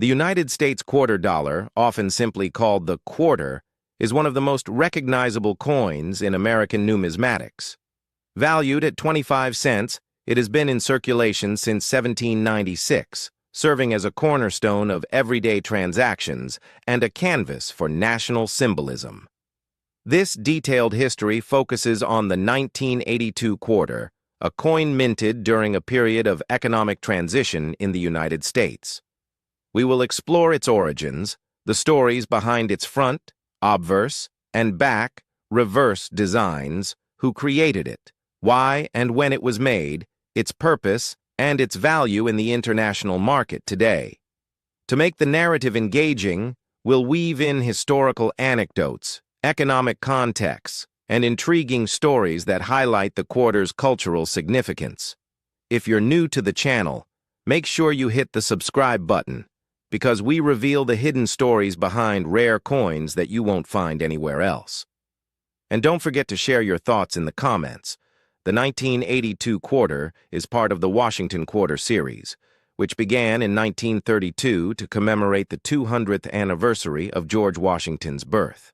The United States quarter dollar, often simply called the quarter, is one of the most recognizable coins in American numismatics. Valued at 25 cents, it has been in circulation since 1796, serving as a cornerstone of everyday transactions and a canvas for national symbolism. This detailed history focuses on the 1982 quarter, a coin minted during a period of economic transition in the United States. We will explore its origins, the stories behind its front, obverse, and back, reverse designs, who created it, why and when it was made, its purpose, and its value in the international market today. To make the narrative engaging, we'll weave in historical anecdotes, economic contexts, and intriguing stories that highlight the quarter's cultural significance. If you're new to the channel, make sure you hit the subscribe button, because we reveal the hidden stories behind rare coins that you won't find anywhere else. And don't forget to share your thoughts in the comments. The 1982 quarter is part of the Washington Quarter series, which began in 1932 to commemorate the 200th anniversary of George Washington's birth.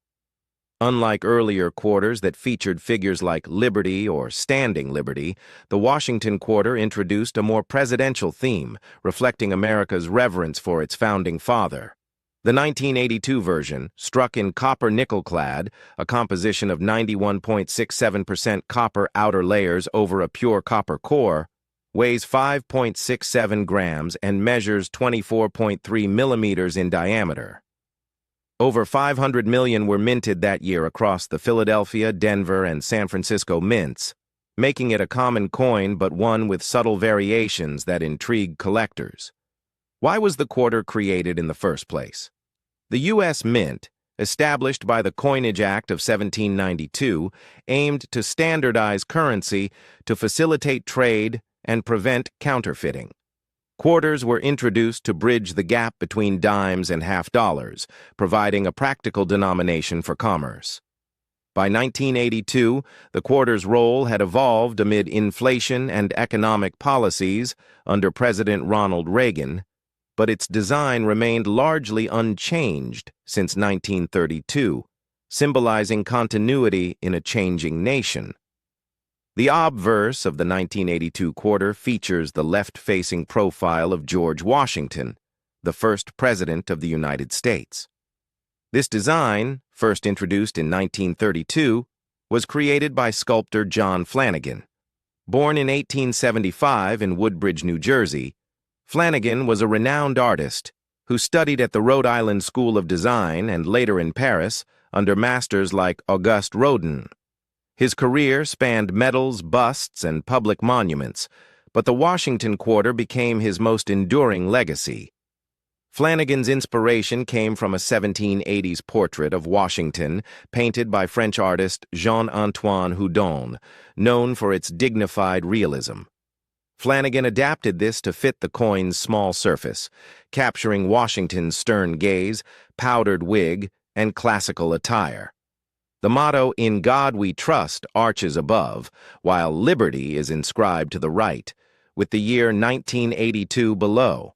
Unlike earlier quarters that featured figures like Liberty or Standing Liberty, the Washington Quarter introduced a more presidential theme, reflecting America's reverence for its founding father. The 1982 version, struck in copper nickel-clad, a composition of 91.67% copper outer layers over a pure copper core, weighs 5.67 grams and measures 24.3 millimeters in diameter. Over 500 million were minted that year across the Philadelphia, Denver, and San Francisco mints, making it a common coin but one with subtle variations that intrigue collectors. Why was the quarter created in the first place? The U.S. Mint, established by the Coinage Act of 1792, aimed to standardize currency to facilitate trade and prevent counterfeiting. Quarters were introduced to bridge the gap between dimes and half-dollars, providing a practical denomination for commerce. By 1982, the quarter's role had evolved amid inflation and economic policies under President Ronald Reagan, but its design remained largely unchanged since 1932, symbolizing continuity in a changing nation. The obverse of the 1982 quarter features the left-facing profile of George Washington, the first president of the United States. This design, first introduced in 1932, was created by sculptor John Flanagan. Born in 1875 in Woodbridge, New Jersey, Flanagan was a renowned artist who studied at the Rhode Island School of Design and later in Paris under masters like Auguste Rodin. His career spanned medals, busts, and public monuments, but the Washington Quarter became his most enduring legacy. Flanagan's inspiration came from a 1780s portrait of Washington painted by French artist Jean-Antoine Houdon, known for its dignified realism. Flanagan adapted this to fit the coin's small surface, capturing Washington's stern gaze, powdered wig, and classical attire. The motto, "In God We Trust," arches above, while Liberty is inscribed to the right, with the year 1982 below.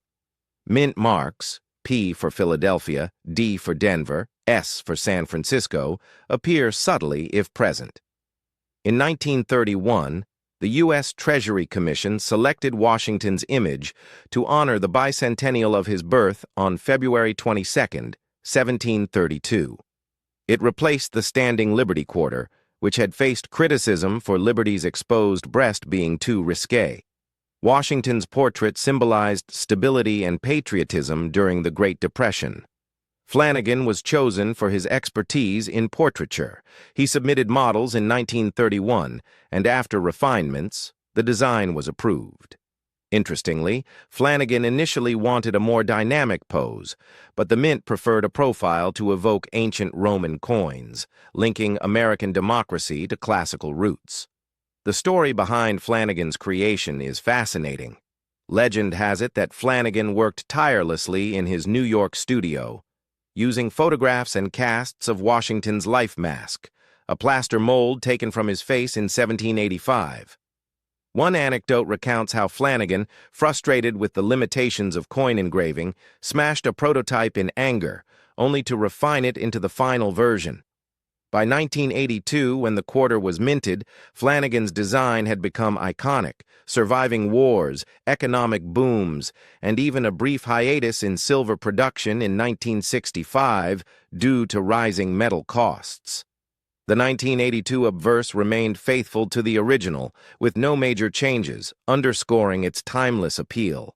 Mint marks, P for Philadelphia, D for Denver, S for San Francisco, appear subtly if present. In 1931, the U.S. Treasury Commission selected Washington's image to honor the bicentennial of his birth on February 22, 1732. It replaced the Standing Liberty quarter, which had faced criticism for Liberty's exposed breast being too risque. Washington's portrait symbolized stability and patriotism during the Great Depression. Flanagan was chosen for his expertise in portraiture. He submitted models in 1931, and after refinements, the design was approved. Interestingly, Flanagan initially wanted a more dynamic pose, but the Mint preferred a profile to evoke ancient Roman coins, linking American democracy to classical roots. The story behind Flanagan's creation is fascinating. Legend has it that Flanagan worked tirelessly in his New York studio, using photographs and casts of Washington's life mask, a plaster mold taken from his face in 1785. One anecdote recounts how Flanagan, frustrated with the limitations of coin engraving, smashed a prototype in anger, only to refine it into the final version. By 1982, when the quarter was minted, Flanagan's design had become iconic, surviving wars, economic booms, and even a brief hiatus in silver production in 1965 due to rising metal costs. The 1982 obverse remained faithful to the original, with no major changes, underscoring its timeless appeal.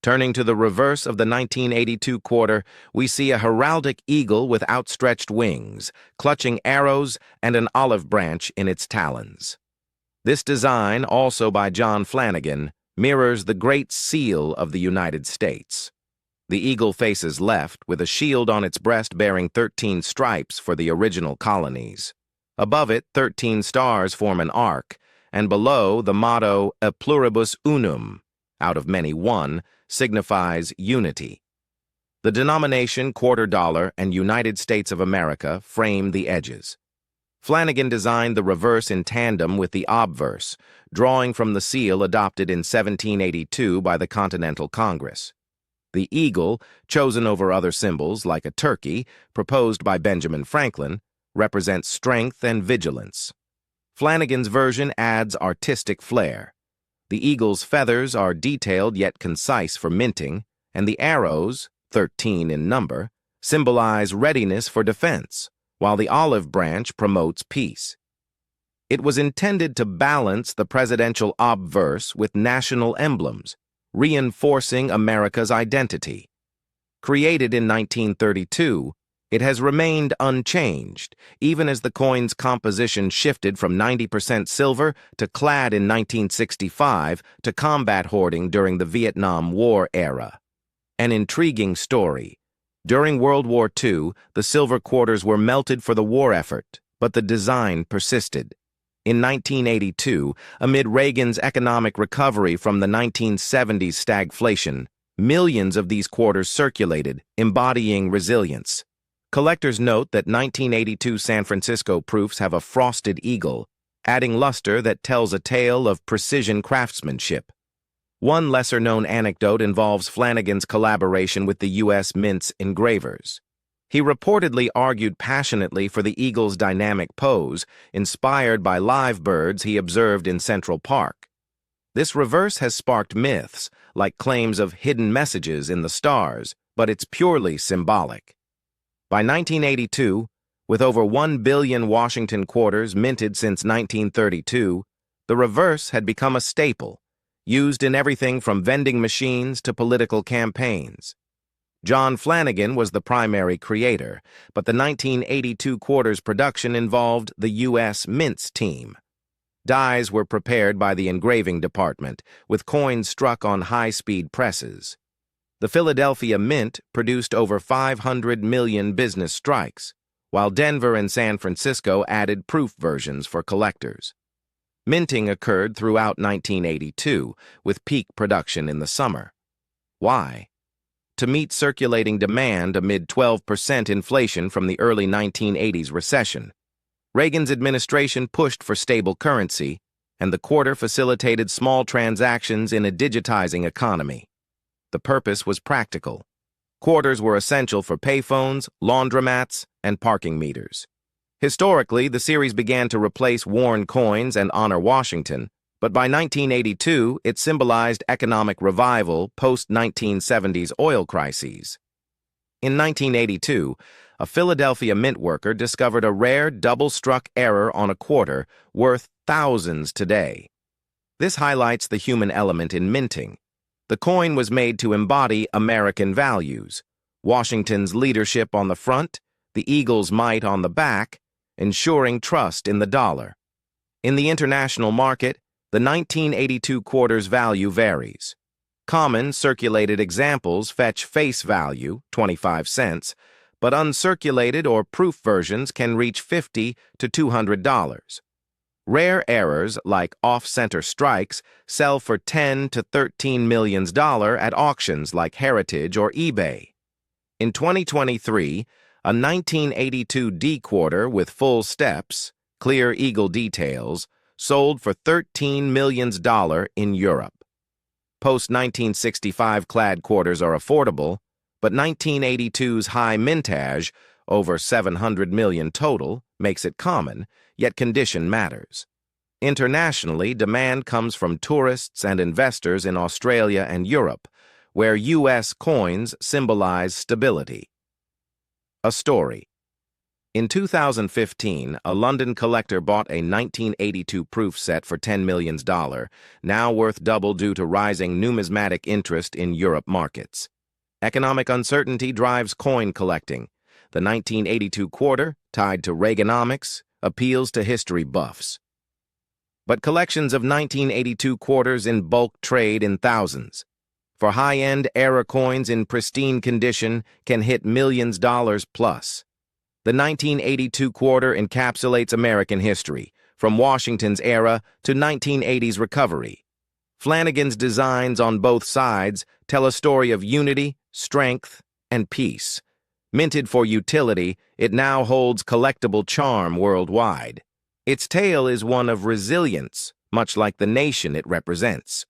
Turning to the reverse of the 1982 quarter, we see a heraldic eagle with outstretched wings, clutching arrows and an olive branch in its talons. This design, also by John Flanagan, mirrors the Great Seal of the United States. The eagle faces left, with a shield on its breast bearing 13 stripes for the original colonies. Above it, 13 stars form an arc, and below, the motto "A pluribus unum," out of many one, signifies unity. The denomination quarter dollar and United States of America frame the edges. Flanagan designed the reverse in tandem with the obverse, drawing from the seal adopted in 1782 by the Continental Congress. The eagle, chosen over other symbols like a turkey, proposed by Benjamin Franklin, represents strength and vigilance. Flanagan's version adds artistic flair. The eagle's feathers are detailed yet concise for minting, and the arrows, 13 in number, symbolize readiness for defense, while the olive branch promotes peace. It was intended to balance the presidential obverse with national emblems, reinforcing America's identity. Created in 1932, it has remained unchanged, even as the coin's composition shifted from 90% silver to clad in 1965 to combat hoarding during the Vietnam War era. An intriguing story. During World War II, the silver quarters were melted for the war effort, but the design persisted. In 1982, amid Reagan's economic recovery from the 1970s stagflation, millions of these quarters circulated, embodying resilience. Collectors note that 1982 San Francisco proofs have a frosted eagle, adding luster that tells a tale of precision craftsmanship. One lesser-known anecdote involves Flanagan's collaboration with the U.S. Mint's engravers. He reportedly argued passionately for the eagle's dynamic pose, inspired by live birds he observed in Central Park. This reverse has sparked myths, like claims of hidden messages in the stars, but it's purely symbolic. By 1982, with over 1 billion Washington quarters minted since 1932, the reverse had become a staple, used in everything from vending machines to political campaigns. John Flanagan was the primary creator, but the 1982 quarters production involved the U.S. Mint's team. Dies were prepared by the engraving department, with coins struck on high-speed presses. The Philadelphia Mint produced over 500 million business strikes, while Denver and San Francisco added proof versions for collectors. Minting occurred throughout 1982, with peak production in the summer. Why? To meet circulating demand amid 12% inflation from the early 1980s recession. Reagan's administration pushed for stable currency, and the quarter facilitated small transactions in a digitizing economy. The purpose was practical. Quarters were essential for payphones, laundromats, and parking meters. Historically, the series began to replace worn coins and honor Washington, but by 1982, it symbolized economic revival post-1970s oil crises. In 1982, a Philadelphia mint worker discovered a rare double-struck error on a quarter worth thousands today. This highlights the human element in minting. The coin was made to embody American values: Washington's leadership on the front, the eagle's might on the back, ensuring trust in the dollar. In the international market, the 1982 quarter's value varies. Common circulated examples fetch face value, 25 cents, but uncirculated or proof versions can reach $50 to $200. Rare errors, like off-center strikes, sell for $10 to $13 million at auctions like Heritage or eBay. In 2023, a 1982 D quarter with full steps, clear eagle details, sold for $13 million in Europe. Post-1965 clad quarters are affordable, but 1982's high mintage, over 700 million total, makes it common, yet condition matters. Internationally, demand comes from tourists and investors in Australia and Europe, where U.S. coins symbolize stability. A story. In 2015, a London collector bought a 1982 proof set for $10 million, now worth double due to rising numismatic interest in Europe markets. Economic uncertainty drives coin collecting. The 1982 quarter, tied to Reaganomics, appeals to history buffs. But collections of 1982 quarters in bulk trade in thousands. For high-end era coins in pristine condition can hit millions dollars plus. The 1982 quarter encapsulates American history, from Washington's era to 1980's recovery. Flanagan's designs on both sides tell a story of unity, strength, and peace. Minted for utility, it now holds collectible charm worldwide. Its tale is one of resilience, much like the nation it represents.